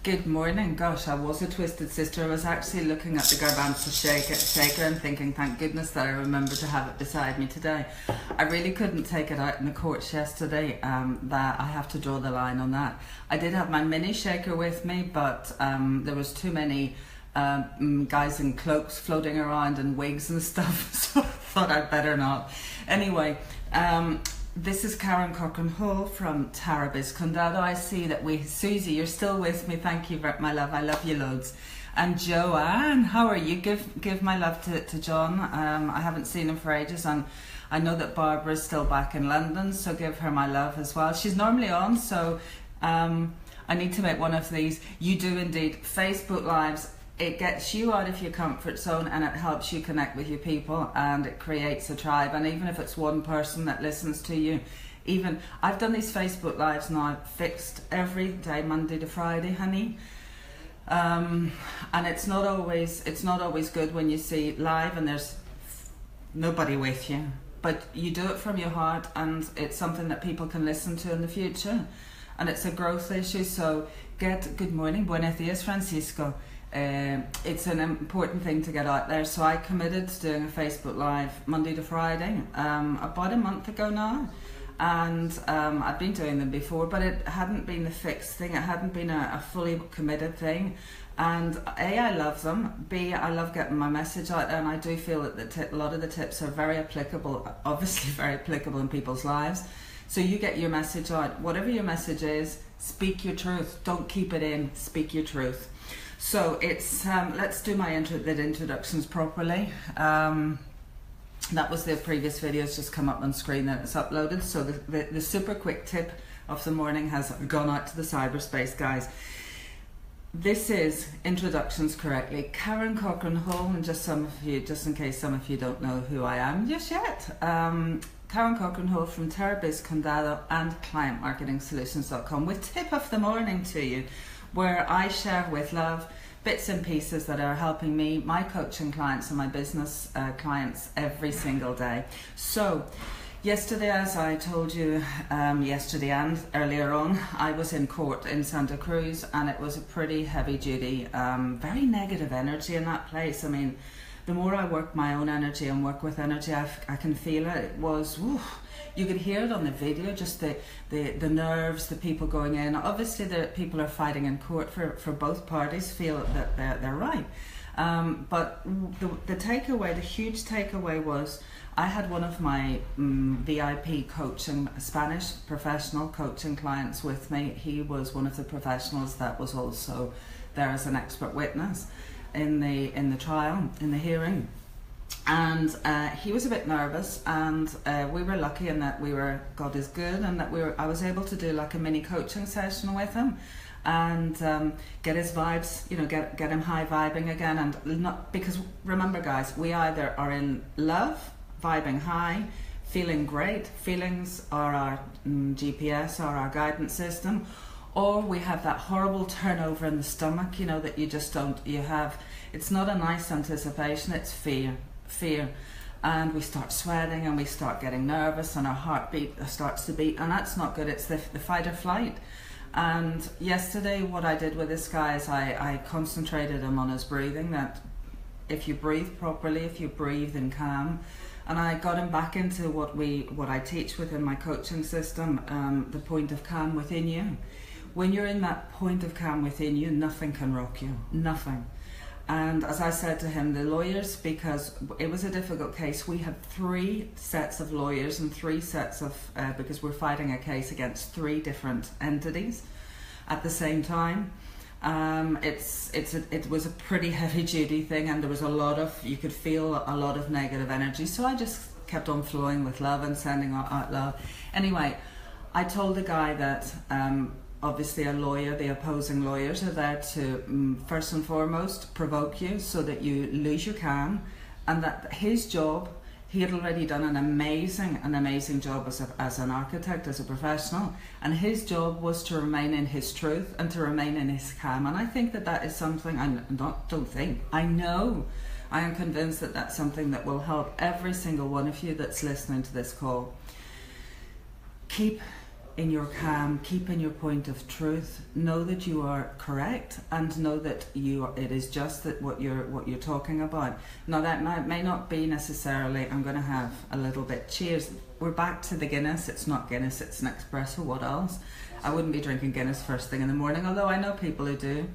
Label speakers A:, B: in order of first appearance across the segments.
A: Good morning. Gosh, I was a twisted sister. I was actually looking at the garbanzo shaker and thinking, thank goodness that I remembered to have it beside me today. I really couldn't take it out in the courts yesterday, that I have to draw the line on that. I did have my mini shaker with me, but there was too many guys in cloaks floating around and wigs and stuff, so I thought I'd better not. Anyway, this is Karen Cochrane Hall from Tarabiz Condado. I see that Susie, you're still with me. Thank you, my love. I love you loads. And Joanne, how are you? Give my love to John. I haven't seen him for ages, and I know that Barbara's still back in London, so give her my love as well. She's normally on, so I need to make one of these. You do indeed. Facebook Lives. It gets you out of your comfort zone and it helps you connect with your people and it creates a tribe. And even if it's one person that listens to you, I've done these Facebook Lives now fixed every day, Monday to Friday, honey. And it's not always good when you see live and there's nobody with you. But you do it from your heart and it's something that people can listen to in the future. And it's a growth issue, so good morning, buenos dias, Francisco. It's an important thing to get out there, so I committed to doing a Facebook Live Monday to Friday about a month ago now, and I've been doing them before, but it hadn't been the fixed thing, it hadn't been a fully committed thing, and A, I love them, B, I love getting my message out there, and I do feel that a lot of the tips are very applicable, obviously very applicable in people's lives. So you get your message out, whatever your message is, speak your truth, don't keep it in, speak your truth. So it's, let's do my introductions properly. That was the previous videos just come up on screen and it's uploaded. So the super quick tip of the morning has gone out to the cyberspace guys. This is introductions correctly. Karen Cochrane Hall, and just in case some of you don't know who I am just yet. Karen Cochrane Hall from Tarabiz Condado and ClientMarketingSolutions.com with tip of the morning to you, where I share with love bits and pieces that are helping me, my coaching clients and my business clients every single day. So yesterday, as I told you yesterday and earlier on, I was in court in Santa Cruz and it was a pretty heavy duty, very negative energy in that place. I mean, the more I work my own energy and work with energy, I can feel it. It was, you could hear it on the video, just the nerves, the people going in. Obviously the people are fighting in court for both parties, feel that they're right. But the takeaway, the huge takeaway was, I had one of my VIP coaching, Spanish professional coaching clients with me. He was one of the professionals that was also there as an expert witness in the trial, in the hearing. And he was a bit nervous, and we were lucky in that God is good, and that I was able to do like a mini coaching session with him and get his vibes, get him high vibing again. And not, because remember guys, we either are in love, vibing high, feeling great, feelings are our GPS, are our guidance system, or we have that horrible turnover in the stomach, that you just don't, it's not a nice anticipation, it's fear, and we start sweating and we start getting nervous and our heartbeat starts to beat, and that's not good. It's the fight or flight. And yesterday what I did with this guy is I concentrated him on his breathing, that if you breathe properly, if you breathe in calm, and I got him back into what I teach within my coaching system, the point of calm within you. When you're in that point of calm within you, nothing can rock you, nothing. And as I said to him, the lawyers, because it was a difficult case, we had 3 sets of lawyers and 3 sets of, because we're fighting a case against 3 different entities at the same time. It was a pretty heavy duty thing, and there was you could feel a lot of negative energy. So I just kept on flowing with love and sending out love. Anyway, I told the guy that, obviously the opposing lawyers are there to first and foremost provoke you so that you lose your calm, and that his job, he had already done an amazing job as an architect, as a professional, and his job was to remain in his truth and to remain in his calm. And I think that is something, I know, I am convinced that that's something that will help every single one of you that's listening to this call. Keep in your calm, keep in your point of truth, know that you are correct, and know that it is just that what you're talking about. Now that may not be necessarily, I'm going to have a little bit, cheers, we're back to the Guinness. It's not Guinness, it's an espresso. What else? I wouldn't be drinking Guinness first thing in the morning, although I know people who do.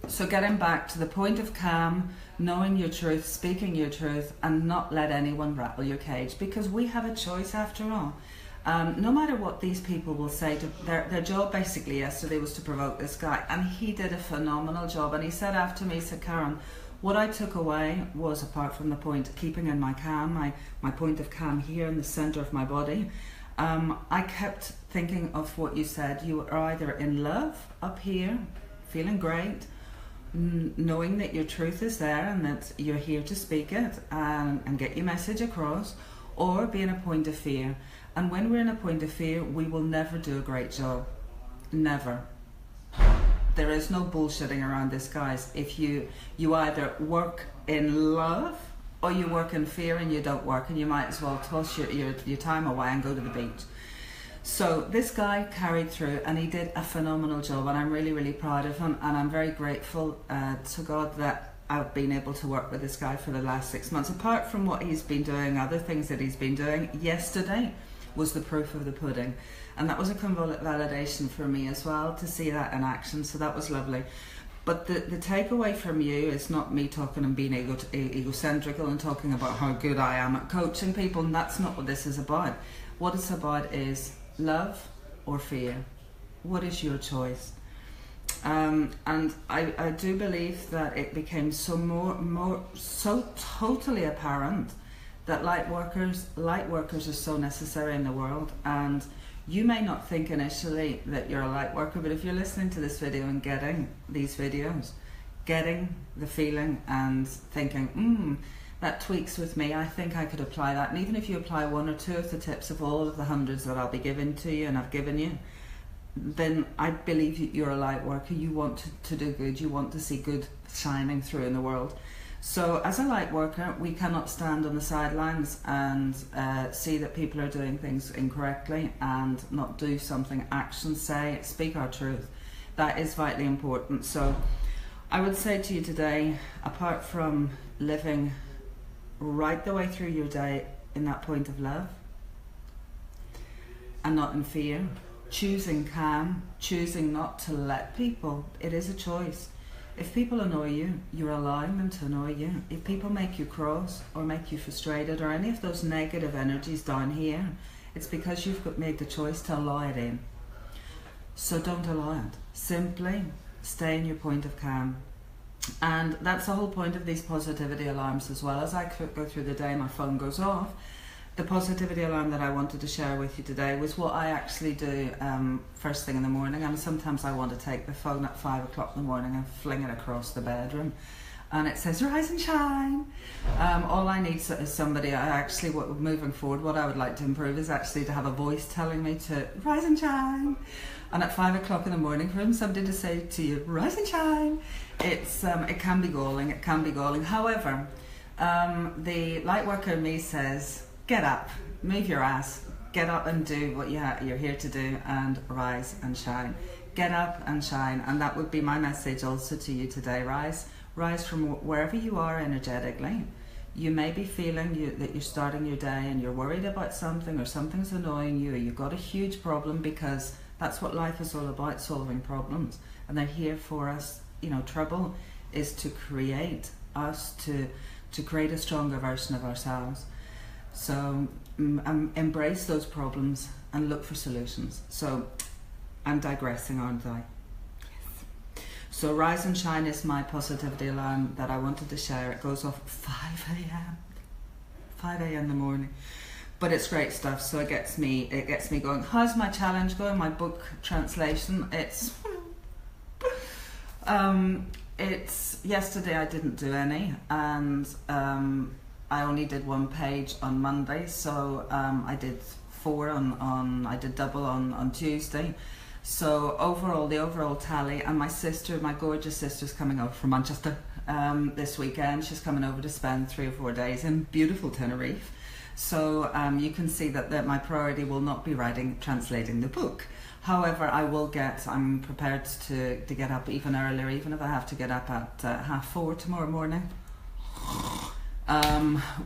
A: So getting back to the point of calm, knowing your truth, speaking your truth, and not let anyone rattle your cage, because we have a choice after all. No matter what these people will say, their job basically yesterday was to provoke this guy, and he did a phenomenal job. And he said after me, he said, Karen, what I took away was, apart from the point, keeping in my calm, my point of calm here in the centre of my body, I kept thinking of what you said. You are either in love up here, feeling great, knowing that your truth is there and that you're here to speak it and get your message across, or be in a point of fear. And when we're in a point of fear, we will never do a great job. Never. There is no bullshitting around this, guys. If you either work in love or you work in fear, and you don't work, and you might as well toss your time away and go to the beach. So this guy carried through, and he did a phenomenal job, and I'm really, really proud of him, and I'm very grateful to God that I've been able to work with this guy for the last 6 months. Apart from what he's been doing, other things that he's been doing, yesterday was the proof of the pudding, and that was a validation for me as well, to see that in action. So that was lovely. But the takeaway from you is not me talking and being egocentrical and talking about how good I am at coaching people, and that's not what this is about. What it's about is love or fear. What is your choice? And I do believe that it became so totally apparent that light workers are so necessary in the world. And you may not think initially that you're a light worker, but if you're listening to this video and getting these videos, getting the feeling and thinking, that tweaks with me, I think I could apply that. And even if you apply 1 or 2 of the tips of all of the hundreds that I'll be giving to you and I've given you, then I believe you're a light worker. You want to do good. You want to see good shining through in the world. So as a light worker, we cannot stand on the sidelines and see that people are doing things incorrectly and not do something. Action, say, speak our truth. That is vitally important. So I would say to you today, apart from living right the way through your day in that point of love and not in fear, choosing calm, choosing not to let people, it is a choice. If people annoy you, you're allowing them to annoy you. If people make you cross or make you frustrated or any of those negative energies down here, it's because you've made the choice to allow it in. So don't allow it. Simply stay in your point of calm. And that's the whole point of these positivity alarms as well. As I go through the day, my phone goes off. The positivity alarm that I wanted to share with you today was what I actually do first thing in the morning. And sometimes I want to take the phone at 5 o'clock in the morning and fling it across the bedroom. And it says, rise and shine. All I need is somebody, moving forward, what I would like to improve is actually to have a voice telling me to rise and shine. And at 5 o'clock in the morning, for somebody to say to you, rise and shine, it can be galling, it can be galling. However, the light worker in me says, get up, move your ass, get up and do what you're here to do, and rise and shine. Get up and shine. And that would be my message also to you today. Rise from wherever you are energetically. You may be feeling that you're starting your day and you're worried about something, or something's annoying you, or you've got a huge problem, because that's what life is all about, solving problems. And they're here for us. You know, trouble is to create us, to create a stronger version of ourselves. So embrace those problems and look for solutions. So I'm digressing, aren't I? Yes. So rise and shine is my positivity alarm that I wanted to share. It goes off at 5 a.m. 5 a.m. in the morning. But it's great stuff, so it gets me going. How's my challenge going? My book translation, it's yesterday I didn't do any, and I only did 1 page on Monday, so I did 4 I did double on Tuesday. So the overall tally, and my gorgeous sister's coming over from Manchester this weekend. She's coming over to spend 3 or 4 days in beautiful Tenerife. So you can see that my priority will not be translating the book. However, I'm prepared to get up even earlier, even if I have to get up at 4:30 tomorrow morning.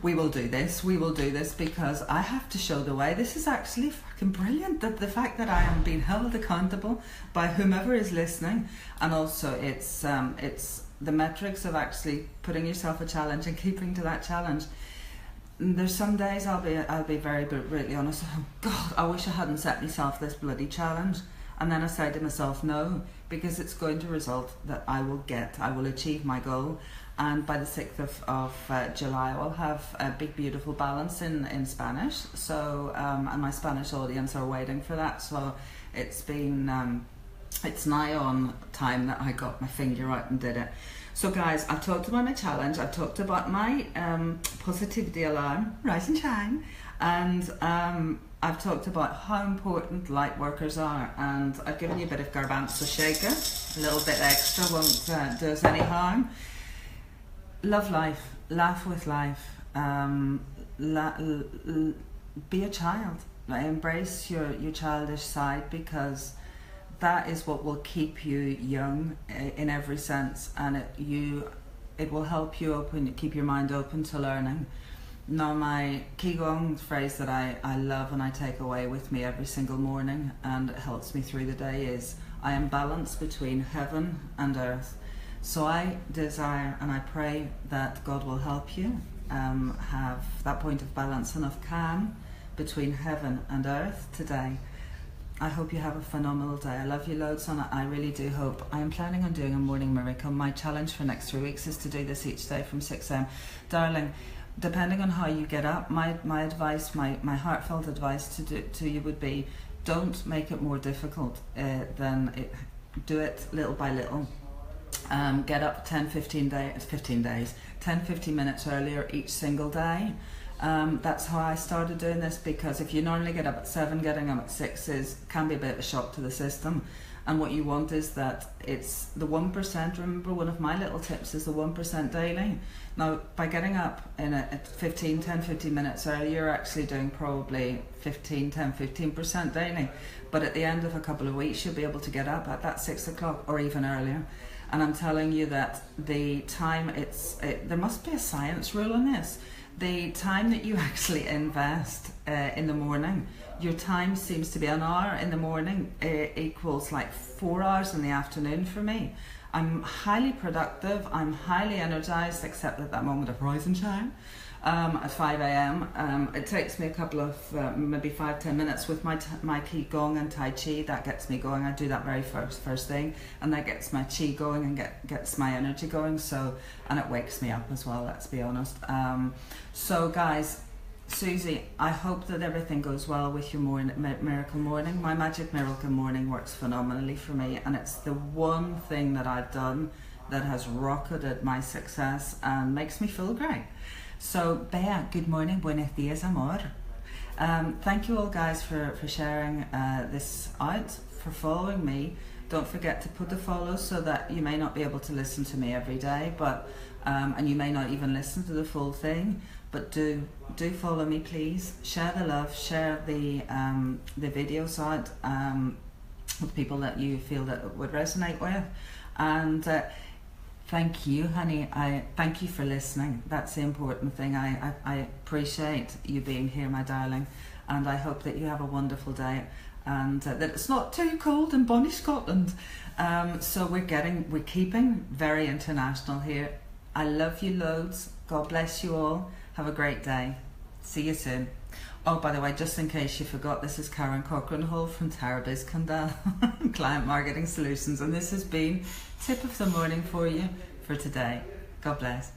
A: We will do this because I have to show the way. This is actually fucking brilliant, that the fact that I am being held accountable by whomever is listening, and also it's the metrics of actually putting yourself a challenge and keeping to that challenge. There's some days I'll be very brutally honest. Oh God, I wish I hadn't set myself this bloody challenge. And then I say to myself, no, because it's going to result that I will achieve my goal. And by the 6th of July, I will have a big, beautiful balance in Spanish. So, and my Spanish audience are waiting for that. So it's been, it's nigh on time that I got my finger out and did it. So guys, I've talked about my challenge, I've talked about my positivity alarm, rise and shine, and I've talked about how important light workers are, and I've given you a bit of garbanzo shaker, a little bit extra won't do us any harm. Love life, laugh with life, be a child, embrace your childish side, because that is what will keep you young in every sense, and it will help you keep your mind open to learning. Now, my Qigong phrase that I love and I take away with me every single morning, and it helps me through the day, is I am balanced between heaven and earth. So I desire and I pray that God will help you have that point of balance and of calm between heaven and earth today. I hope you have a phenomenal day. I love you loads, and I really do hope. I am planning on doing a morning miracle. My challenge for next 3 weeks is to do this each day from 6 a.m. Darling, depending on how you get up, my advice, my heartfelt advice to you would be, don't make it more difficult do it little by little. Get up 10-15 minutes earlier each single day. That's how I started doing this, because if you normally get up at 7, getting up at 6 can be a bit of a shock to the system. And what you want is that it's the 1%. Remember, one of my little tips is the 1% daily. Now, by getting up at 10-15 minutes earlier, you're actually doing probably 10-15% daily. But at the end of a couple of weeks, you'll be able to get up at that 6 o'clock or even earlier. And I'm telling you that the time, there must be a science rule on this. The time that you actually invest in the morning, your time seems to be an hour in the morning equals like 4 hours in the afternoon for me. I'm highly productive, I'm highly energized, except at that moment of rise and shine at 5 a.m. It takes me a couple of maybe 5-10 minutes with my Qigong and Tai Chi. That gets me going. I do that very first thing, and that gets my Qi going and gets my energy going. So, and it wakes me up as well, let's be honest. So guys, Susie, I hope that everything goes well with your miracle morning. My magic miracle morning works phenomenally for me, and it's the one thing that I've done that has rocketed my success and makes me feel great. So, Bea, good morning, buenos dias, amor. Thank you all guys for sharing this out, for following me. Don't forget to put the follow, so that you may not be able to listen to me every day, but and you may not even listen to the full thing, but do follow me, please. Share the love, share the videos out with people that you feel that it would resonate with, and thank you, honey. I thank you for listening. That's the important thing. I appreciate you being here, my darling, and I hope that you have a wonderful day, and that it's not too cold in bonny Scotland. So we're keeping very international here. I love you loads. God bless you all. Have a great day. See you soon. Oh, by the way, just in case you forgot, this is Karen Cochrane from Tarabiz Kandal, Client Marketing Solutions, and this has been Tip of the Morning for you for today. God bless.